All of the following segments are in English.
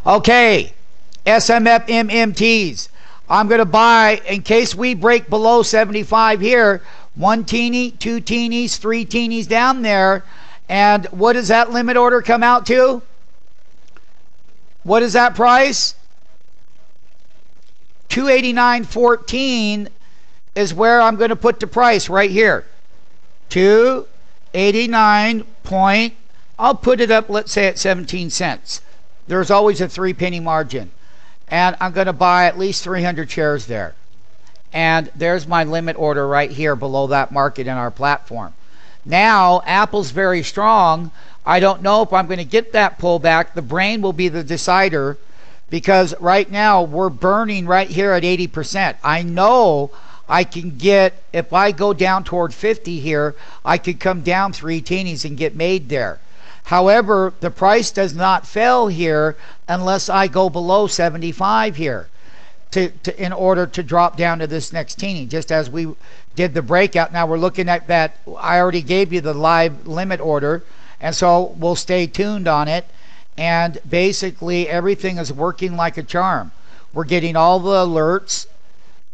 Okay, SMF MMTs. I'm going to buy, in case we break below 75 here, 1 teeny, 2 teenies, 3 teenies down there. And what does that limit order come out to? What is that price? 289.14 is where I'm going to put the price right here. 289 point, I'll put it up, let's say at 17 cents. There's always a 3-penny margin. And I'm going to buy at least 300 shares there. And there's my limit order right here below that market in our platform. Now, Apple's very strong. I don't know if I'm going to get that pullback. The brain will be the decider, because right now we're burning right here at 80%. I know I can get, if I go down toward 50 here, I could come down 3 teenies and get made there. However, the price does not fail here unless I go below 75 here in order to drop down to this next teeny, just as we did the breakout. Now we're looking at that. I already gave you the live limit order, and so we'll stay tuned on it. And basically everything is working like a charm. We're getting all the alerts.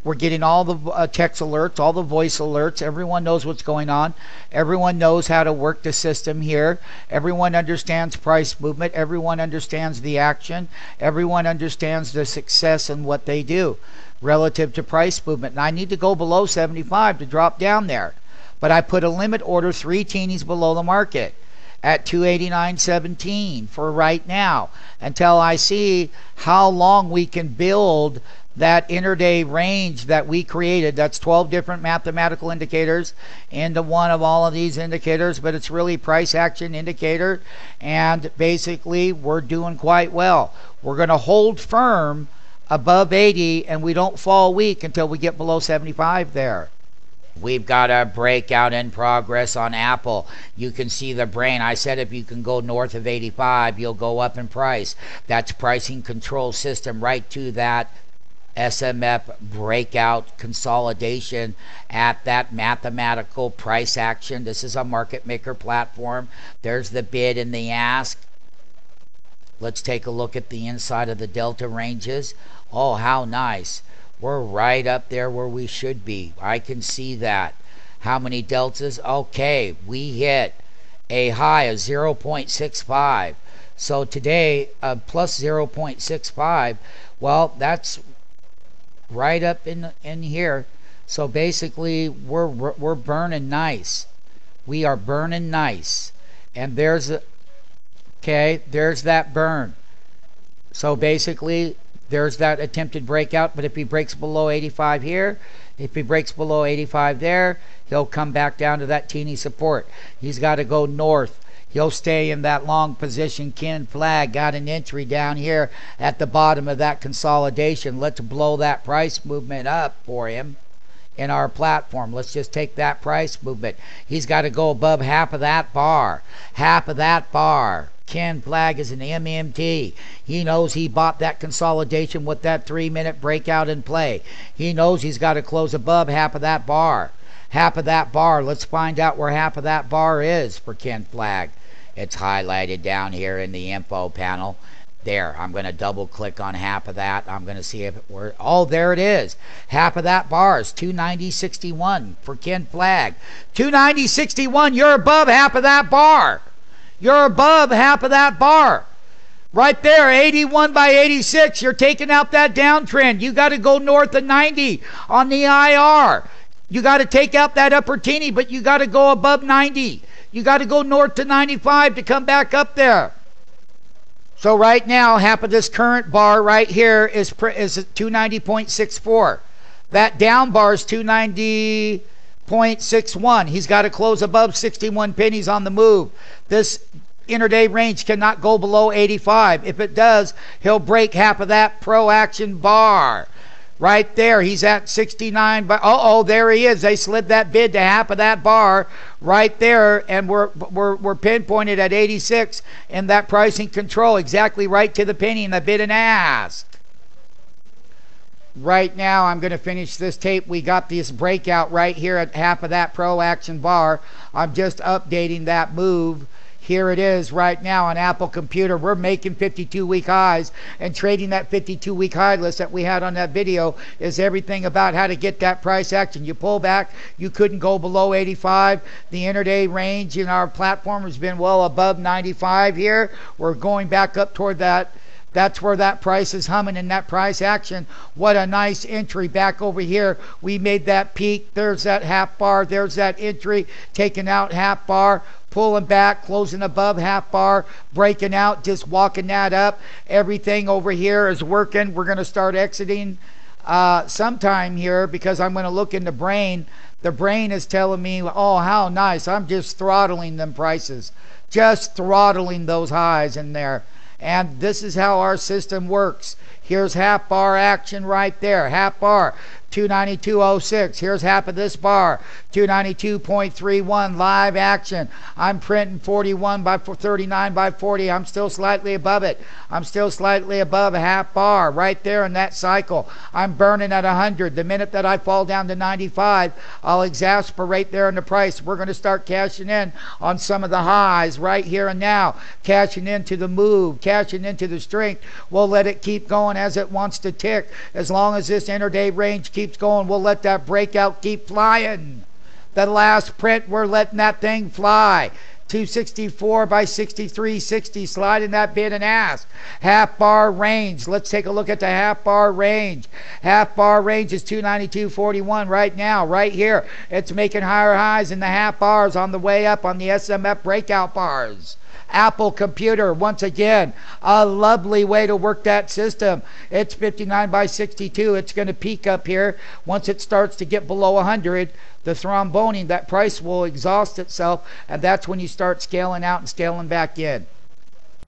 We're getting all the text alerts, all the voice alerts. Everyone knows what's going on. Everyone knows how to work the system here. Everyone understands price movement. Everyone understands the action. Everyone understands the success and what they do relative to price movement. And I need to go below 75 to drop down there. But I put a limit order 3 teenies below the market at 289.17 for right now, until I see how long we can build that intraday range that we created. That's 12 different mathematical indicators into one of all of these indicators, but it's really price action indicator. And basically we're doing quite well. We're going to hold firm above 80, and we don't fall weak until we get below 75 there. We've got a breakout in progress on Apple. You can see the brain. I said if you can go north of 85, you'll go up in price. That's pricing control system right to that SMF breakout consolidation at that mathematical price action. This is a market maker platform. There's the bid and the ask. Let's take a look at the inside of the delta ranges. Oh, how nice. We're right up there where we should be. I can see that. How many deltas? Okay, we hit a high of 0.65. So today, plus 0.65, well, that's right up in here. So basically we're burning nice. We are burning nice. And there's there's that burn. So basically there's that attempted breakout. But if he breaks below 85 here, if he breaks below 85 there, he'll come back down to that teeny support. He's got to go north. He'll stay in that long position. Ken Flag got an entry down here at the bottom of that consolidation. Let's blow that price movement up for him in our platform. Let's just take that price movement. He's got to go above half of that bar. Half of that bar. Ken Flag is an MMT. He knows he bought that consolidation with that 3-minute breakout in play. He knows he's got to close above half of that bar. Half of that bar. Let's find out where half of that bar is for Ken Flag. It's highlighted down here in the info panel. There, I'm going to double click on half of that. I'm going to see if we're, oh, there it is. Half of that bar is 290.61 for Ken Flag. 290.61, you're above half of that bar. You're above half of that bar. Right there, 81 by 86, you're taking out that downtrend. You got to go north of 90 on the IR. You got to take out that upper teeny, but you got to go above 90. You got to go north to 95 to come back up there. So right now, half of this current bar right here is 290.64. That down bar is 290.61. He's got to close above 61 pennies on the move. This intraday range cannot go below 85. If it does, he'll break half of that pro action bar. Right there, he's at 69. But oh, there he is. They slid that bid to half of that bar right there, and we're pinpointed at 86 in that pricing control, exactly right to the penny in the bid and ask. Right now, I'm going to finish this tape. We got this breakout right here at half of that pro action bar. I'm just updating that move Here it is right now on Apple Computer. We're making 52-week highs, and trading that 52-week high list that we had on that video is everything about how to get that price action. You pull back, you couldn't go below 85. The intraday range in our platform has been well above 95 here. We're going back up toward that. That's where that price is humming in that price action. What a nice entry back over here. We made that peak. There's that half bar. There's that entry. Taking out half bar. Pulling back, closing above half bar, breaking out, just walking that up. Everything over here is working. We're going to start exiting sometime here because I'm going to look in the brain. The brain is telling me, oh, how nice. I'm just throttling them prices. Just throttling those highs in there. And this is how our system works. Here's half bar action right there. Half bar, 292.06. Here's half of this bar, 292.31 live action. I'm printing 41 by 39 by 40. I'm still slightly above it. I'm still slightly above a half bar right there in that cycle. I'm burning at 100. The minute that I fall down to 95, I'll exasperate there in the price. We're going to start cashing in on some of the highs right here and now. Cashing into the move, cashing into the strength. We'll let it keep going as it wants to tick. As long as this intraday range keeps going, we'll let that breakout keep flying. The last print, we're letting that thing fly. 264 by 63.60, sliding that bid and ask. Half bar range. Let's take a look at the half bar range. Half bar range is 292.41 right now, right here. It's making higher highs in the half bars on the way up on the SMF breakout bars. Apple Computer, once again, a lovely way to work that system. It's 59 by 62. It's going to peak up here. Once it starts to get below 100, the thromboning, that price will exhaust itself, and that's when you start scaling out and scaling back in.